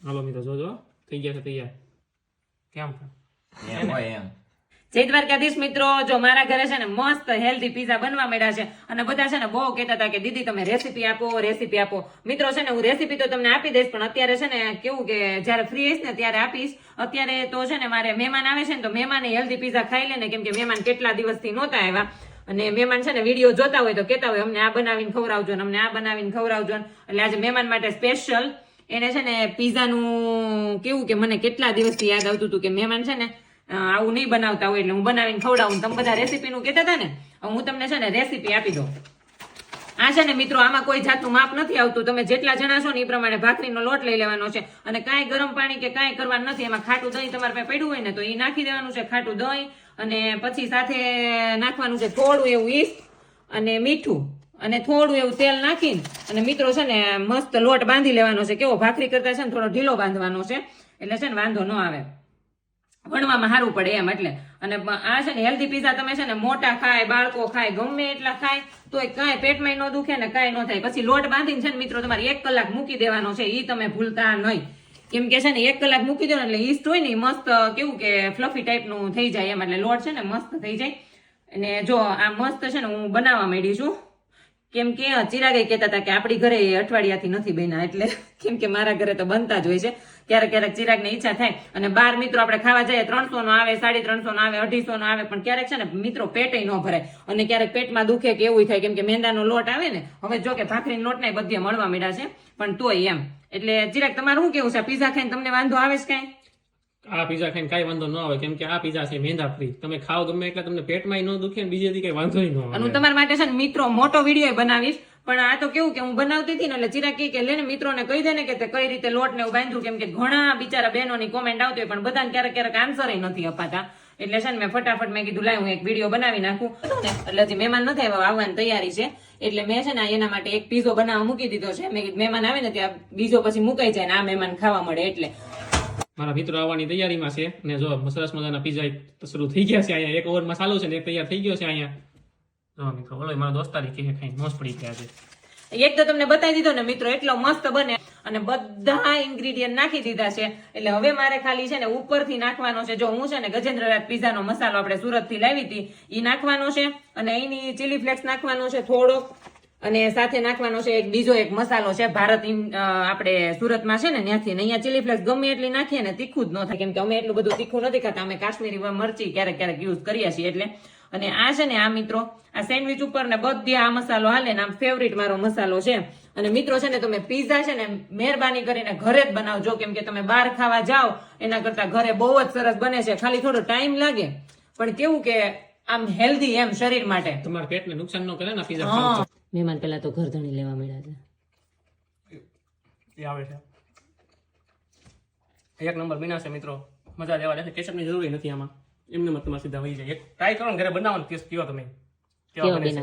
હાલો મિત્રો જોજો થઈ ગયા છે તૈયાર કેમ એમ હોય એમ. જય દ્વારકાધીશ મિત્રો, જો મારા ઘરે છે ને મસ્ત હેલ્ધી પીઝા બનવા માંડ્યા છે અને બધા છે ને બહુ કહેતા હતા કે દીદી તમે રેસીપી આપો. મિત્રો છે ને હું રેસીપી તો તમને આપી દઈશ, પણ અત્યારે છે ને કેવું કે જયારે ફ્રી હઈશ ને ત્યારે આપીશ. અત્યારે તો છે ને મારે મહેમાન આવે છે ને તો મહેમાને હેલ્ધી પીઝા ખાઈ લે ને, કેમ કે મહેમાન કેટલા દિવસથી નહોતા આવ્યા અને મહેમાન છે ને વિડીયો જોતા હોય તો કહેતા હોય અમને આ બનાવીને ખવડાવજો ને, અમને આ બનાવીને ખવડાવજો ને. એટલે આજે મહેમાન માટે સ્પેશિયલ એને છે ને પીઝાનું કેવું કે મને કેટલા દિવસથી યાદ આવતું હતું કે મહેમાન છે ને આવું નહીં બનાવતા હોય એટલે હું બનાવીને ખવડાવું. તમે બધા રેસીપીનું કહેતા હતા ને, હું તમને છે ને રેસીપી આપી દઉં. આ છે ને મિત્રો આમાં કોઈ જાતનું માપ નથી આવતું, તમે જેટલા જણા છો ને એ પ્રમાણે ભાખરીનો લોટ લઈ લેવાનો છે અને કાંઈ ગરમ પાણી કે કાંઈ કરવાનું નથી. એમાં ખાટું દહીં તમારે પાસે પડ્યું હોય ને તો એ નાખી દેવાનું છે, ખાટું દહીં, અને પછી સાથે નાખવાનું છે થોડું એવું ઈસ્ટ અને મીઠું અને થોડું એવું તેલ નાખીને અને મિત્રો છે ને મસ્ત લોટ બાંધી લેવાનો છે. કેવો ભાખરી કરતા છે ને થોડો ઢીલો બાંધવાનો છે એટલે છે ને વાંધો ન આવે, વણવામાં સારું પડે એમ. એટલે અને આ છે ને હેલ્ધી પીઝા તમે છે ને મોટા ખાય, બાળકો ખાય, ગમે એટલા ખાય તોય કાંઈ પેટમાં ન દુખે ને કાંઈ ન થાય. પછી લોટ બાંધીને છે ને મિત્રો તમારે 1 કલાક મૂકી દેવાનો છે, એ તમે ભૂલતા નહીં. કેમ કે છે ને 1 કલાક મૂકી દેવાનો એટલે ઈસ્ટ હોય ને મસ્ત કેવું કે ફ્લફી ટાઈપનું થઈ જાય એમ, એટલે લોટ છે ને મસ્ત થઈ જાય. અને જો આ મસ્ત છે ને હું બનાવવા માંડી છું, કેમ કે ચિરાગે કહેતા હતા કે આપણી ઘરે અઠવાડિયાથી નથી બન્યા, એટલે કેમ કે મારા ઘરે તો બનતા જ હોય છે. ક્યારેક ચિરાગને ઈચ્છા થાય અને બાર મિત્રો આપણે ખાવા જઈએ 300 નો આવે, 350 નો આવે, 250 નો આવે, પણ ક્યારેક છે ને મિત્રો પેટય ન ભરાય અને ક્યારેક પેટમાં દુખે કે એવું થાય, કેમ કે મેંદાનો લોટ આવે ને. હવે જો કે ભાખરીનો લોટ ને બધે મળવા મળ્યા છે પણ તોય એમ. એટલે ચિરાગ તમારું શું કેવું છે, પીઝા ખાઈને તમને વાંધો આવે છે કાંઈ? આ પીઝા ખાઈને કાંઈ વાંધો ન આવે, કેમ કે આ પીઝા છે મેંદા ફ્રી, તમે ખાઓ ગમે એટલે તમને પેટમાં ન દુખે ને બીજેથી કઈ વાંધો ન આવે. અને હું તમારા માટે છે ને મિત્રો મોટો વિડીયો બનાવીશ, પણ આ તો કેવું કે હું બનાવતી હતી ને એટલે ચિરાગ કે લે ને મિત્રોને કહી દે ને કે તે કઈ રીતે લોટ ને એવું બાંધ્યું, કેમ કે ઘણા બિચારા બહેનોની કોમેન્ટ આવતી હોય પણ બધાને ક્યારેક આન્સર નથી અપાતા. એટલે છે ને મેં ફટાફટ મેં કીધું લાય હું એક વિડીયો બનાવી નાખું ને. એટલે હજી મહેમાન નથી આવ્યા, આવવાની તૈયારી છે એટલે મેં છે ને એના માટે એક પીઝો બનાવવા મૂકી દીધો છે. મેં કીધું મહેમાન આવે ને ત્યાં બીજો પછી મુકાઈ જાય ને આ મહેમાન ખાવા મળે. એટલે મારા મિત્રો આવવાની તૈયારીમાં છે અને જો સરસ મજાના પીઝા શરૂ થઈ ગયા છે. અહીંયા એક ઓવર મસાલો છે ને એક તૈયાર થઈ ગયો છે. અહીંયા જો મિત્રો બોલો મારા દોસ્તારી કે ખાઈને મોજ પડી ગયા છે. એક તો તમને બતાવી દીધો ને મિત્રો, એટલો મસ્ત બને અને બધા ઇન્ગ્રેડિયન્ટ નાખી દીધા છે. એટલે હવે મારે ખાલી છે ને ઉપરથી નાખવાનો છે. જો હું છે ને ગજેન્દ્રરાજ પીઝાનો મસાલો આપણે સુરત થી લાવી હતી એ નાખવાનો છે અને એની ચીલી ફ્લેક્સ નાખવાનો છે થોડોક, અને સાથે નાખવાનો છે બીજો એક મસાલો છે ભારત આપણે સુરતમાં છે ને ત્યાંથી. અહીંયા ચીલી ફ્લેક્સ ગમે એટલી નાખીએ ને તીખું જ ન થાય, કેમ કે અમે એટલું બધું તીખું નથી ખાતા, અમે કાશ્મીરી મરચી ક્યારેક યુઝ કરીએ છીએ એટલે. અને આ છે ને આ મિત્રો આ સેન્ડવિચ ઉપર ને બધી આ મસાલો હાલે ને આમ ફેવરિટ મારો મસાલો છે. અને મિત્રો છે ને તમે પીઝા છે ને મહેરબાની કરીને ઘરે જ બનાવજો, કેમ કે તમે બહાર ખાવા જાઓ એના કરતા ઘરે બહુ જ સરસ બને છે. ખાલી થોડો ટાઈમ લાગે પણ કેવું કે આમ હેલ્ધી એમ શરીર માટે, તમારા પેટને નુકસાન ન કરે ને પીઝા. મહેમાન પેલા તો ઘરધણી લેવા મળ્યા છે, એ આવે છે એક નંબર બન્યા છે મિત્રો, મજા લેવા દેશે. કેચઅપની જરૂર નથી આમાં, એમને તમારે સીધા વહી જાય. એક ટ્રાય કરો ને ઘરે બનાવવાનો ટેસ્ટ કયો તમે કેવા બને છે.